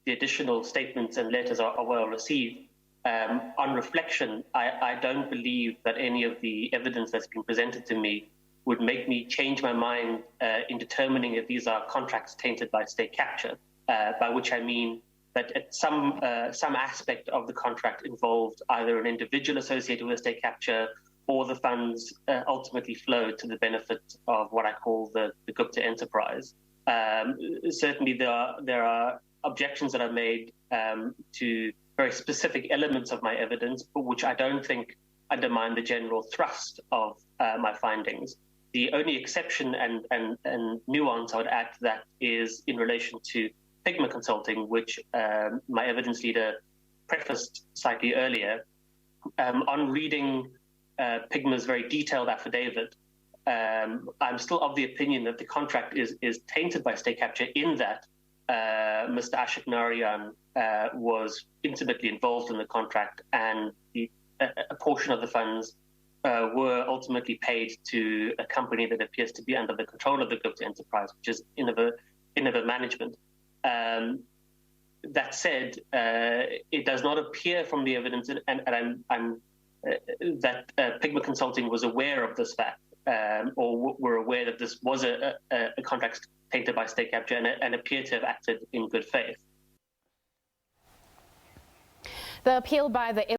the additional statements and letters are well received. On reflection, I don't believe that any of the evidence that's been presented to me would make me change my mind in determining if these are contracts tainted by state capture, by which I mean that at some aspect of the contract involved either an individual associated with state capture or the funds ultimately flowed to the benefit of what I call the Gupta enterprise. Certainly there are objections that are made to very specific elements of my evidence, but which I don't think undermine the general thrust of my findings. The only exception and nuance I would add to that is in relation to Pigma Consulting, which my evidence leader prefaced slightly earlier. On reading Pigma's very detailed affidavit, I'm still of the opinion that the contract is tainted by state capture in that Mr. Ashok Narayan was intimately involved in the contract, and a portion of the funds were ultimately paid to a company that appears to be under the control of the Gupta enterprise, which is Innova Management. That said, it does not appear from the evidence, that Pigma Consulting was aware of this fact, or were aware that this was a contract tainted by state capture and appear to have acted in good faith. The appeal by the